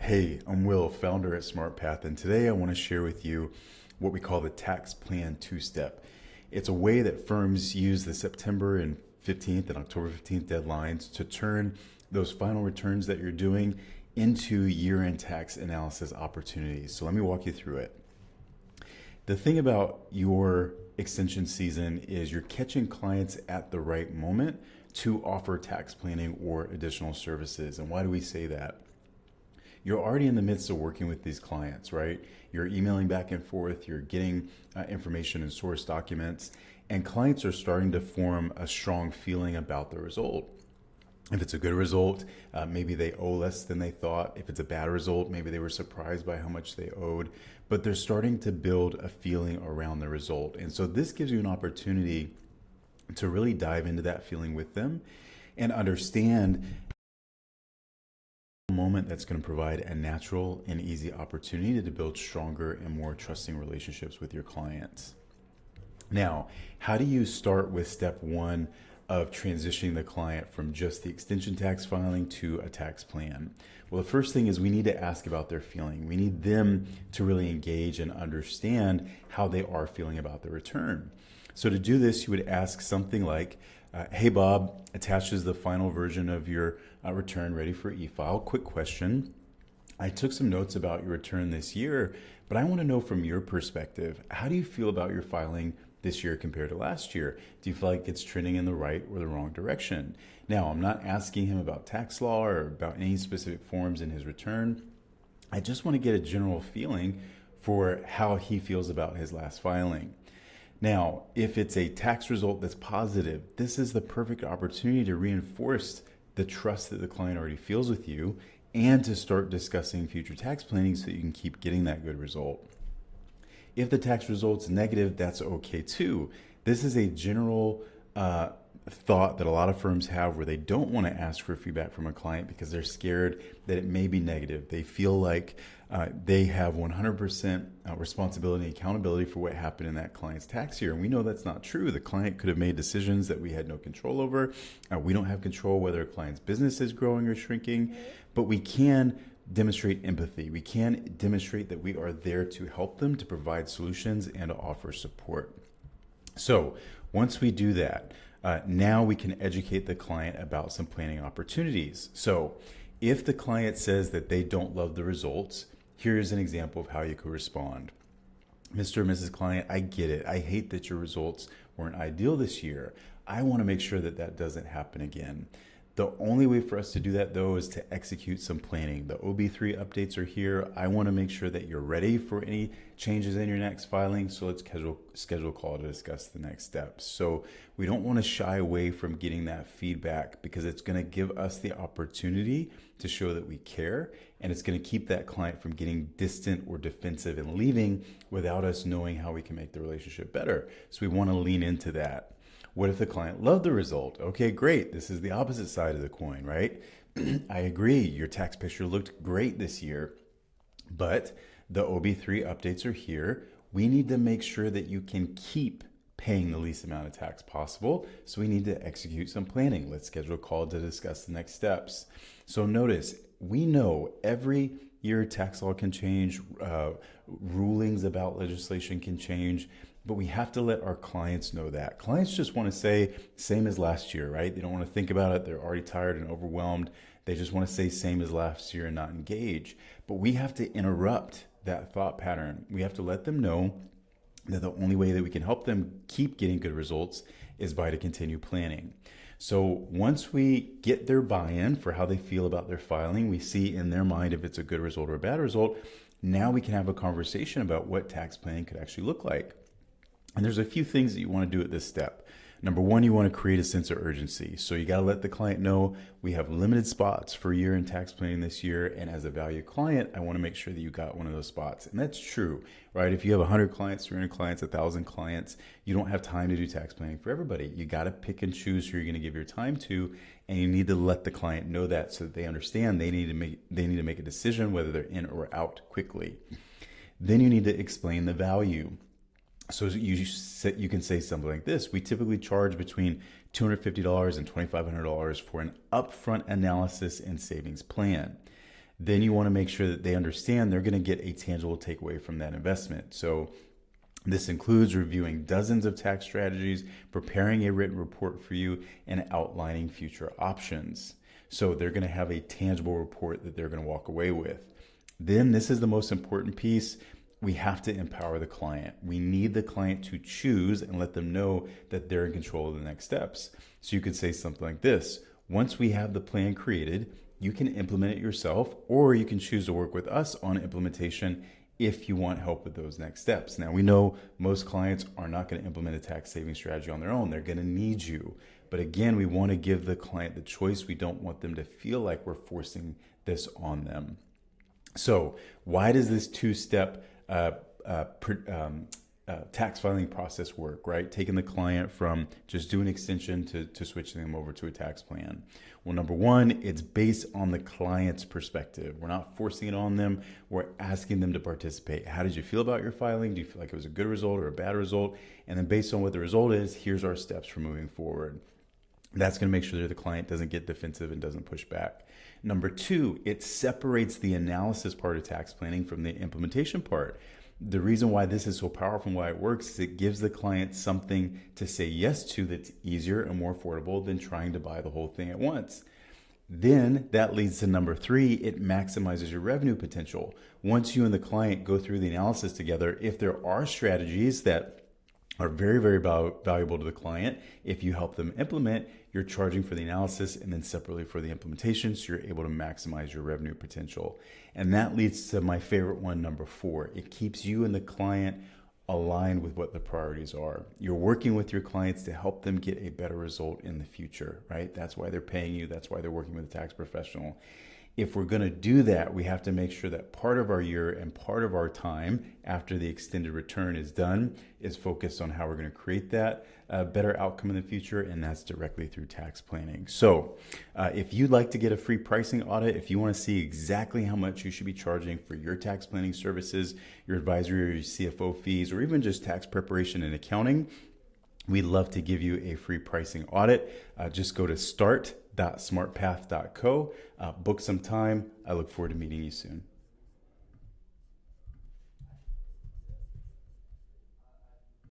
Hey, I'm Will, founder at SmartPath, and today I want to share with you what we call the tax plan two-step. It's a way that firms use the September and 15th and October 15th deadlines to turn those final returns that you're doing into year-end tax analysis opportunities. So let me walk you through it. The thing about your extension season is you're catching clients at the right moment to offer tax planning or additional services. And why do we say that? You're already in the midst of working with these clients, right? You're emailing back and forth, you're getting information in source documents, and clients are starting to form a strong feeling about the result. If it's a good result, maybe they owe less than they thought. If it's a bad result, maybe they were surprised by how much they owed, but they're starting to build a feeling around the result. And so this gives you an opportunity to really dive into that feeling with them and understand moment that's going to provide a natural and easy opportunity to build stronger and more trusting relationships with your clients. Now, how do you start with step one of transitioning the client from just the extension tax filing to a tax plan? Well, the first thing is we need to ask about their feeling. We need them to really engage and understand how they are feeling about the return. So to do this, you would ask something like, hey Bob, attaches the final version of your return ready for e-file. Quick question. I took some notes about your return this year, but I want to know from your perspective, how do you feel about your filing this year compared to last year? Do you feel like it's trending in the right or the wrong direction? Now, I'm not asking him about tax law or about any specific forms in his return. I just want to get a general feeling for how he feels about his last filing. Now, if it's a tax result that's positive, this is the perfect opportunity to reinforce the trust that the client already feels with you and to start discussing future tax planning so that you can keep getting that good result. If the tax result's negative, that's okay too. This is a general thought that a lot of firms have where they don't want to ask for feedback from a client because they're scared that it may be negative. They feel like they have 100% responsibility and accountability for what happened in that client's tax year. And we know that's not true. The client could have made decisions that we had no control over. We don't have control whether a client's business is growing or shrinking, but we can demonstrate empathy. We can demonstrate that we are there to help them, to provide solutions, and to offer support. So once we do that, now we can educate the client about some planning opportunities. So if the client says that they don't love the results, here's an example of how you could respond. Mr. or Mrs. Client, I get it. I hate that your results weren't ideal this year. I want to make sure that that doesn't happen again. The only way for us to do that, though, is to execute some planning. The OB3 updates are here. I want to make sure that you're ready for any changes in your next filing. So let's schedule a call to discuss the next steps. So we don't want to shy away from getting that feedback because it's going to give us the opportunity to show that we care, and it's going to keep that client from getting distant or defensive and leaving without us knowing how we can make the relationship better. So we want to lean into that. What if the client loved the result? Okay, great. This is the opposite side of the coin, right? I agree. Your tax picture looked great this year, but the OB3 updates are here. We need to make sure that you can keep paying the least amount of tax possible. So we need to execute some planning. Let's schedule a call to discuss the next steps. So notice, we know every year tax law can change, rulings about legislation can change, but we have to let our clients know that. Clients just want to say same as last year, right? They don't want to think about it. They're already tired and overwhelmed. They just want to say same as last year and not engage. But we have to interrupt that thought pattern. We have to let them know that the only way that we can help them keep getting good results is by to continue planning. So once we get their buy-in for how they feel about their filing, we see in their mind if it's a good result or a bad result, now we can have a conversation about what tax planning could actually look like. And there's a few things that you want to do at this step. Number one, you want to create a sense of urgency. So you got to let the client know we have limited spots for year-end tax planning this year. And as a value client, I want to make sure that you got one of those spots. And that's true, right? If you have 100 clients, 300 clients, 1,000 clients, you don't have time to do tax planning for everybody. You got to pick and choose who you're going to give your time to. And you need to let the client know that so that they understand they need to make a decision whether they're in or out quickly. Then you need to explain the value. So you can say something like this. We typically charge between $250 and $2,500 for an upfront analysis and savings plan. Then you want to make sure that they understand they're going to get a tangible takeaway from that investment. So this includes reviewing dozens of tax strategies, preparing a written report for you, and outlining future options. So they're going to have a tangible report that they're going to walk away with. Then this is the most important piece. We have to empower the client. We need the client to choose and let them know that they're in control of the next steps. So you could say something like this: once we have the plan created, you can implement it yourself, or you can choose to work with us on implementation if you want help with those next steps. Now, we know most clients are not going to implement a tax saving strategy on their own. They're going to need you. But again, we want to give the client the choice. We don't want them to feel like we're forcing this on them. So why does this two-step tax filing process work, right? Taking the client from just do an extension to switching them over to a tax plan. Well, number one, it's based on the client's perspective. We're not forcing it on them. We're asking them to participate. How did you feel about your filing? Do you feel like it was a good result or a bad result? And then based on what the result is, here's our steps for moving forward. That's going to make sure that the client doesn't get defensive and doesn't push back. Number two, it separates the analysis part of tax planning from the implementation part. The reason why this is so powerful and why it works is it gives the client something to say yes to that's easier and more affordable than trying to buy the whole thing at once. Then that leads to number three, it maximizes your revenue potential. Once you and the client go through the analysis together, if there are strategies that are very, very valuable to the client, if you help them implement, you're charging for the analysis and then separately for the implementation, so you're able to maximize your revenue potential. And that leads to my favorite one, number four. It keeps you and the client aligned with what the priorities are. You're working with your clients to help them get a better result in the future, right? That's why they're paying you. That's why they're working with a tax professional. If we're going to do that, we have to make sure that part of our year and part of our time after the extended return is done is focused on how we're going to create that better outcome in the future, and that's directly through tax planning. So if you'd like to get a free pricing audit, if you want to see exactly how much you should be charging for your tax planning services, your advisory or your CFO fees, or even just tax preparation and accounting, we'd love to give you a free pricing audit. Just go to start.smartpath.co, book some time. I look forward to meeting you soon.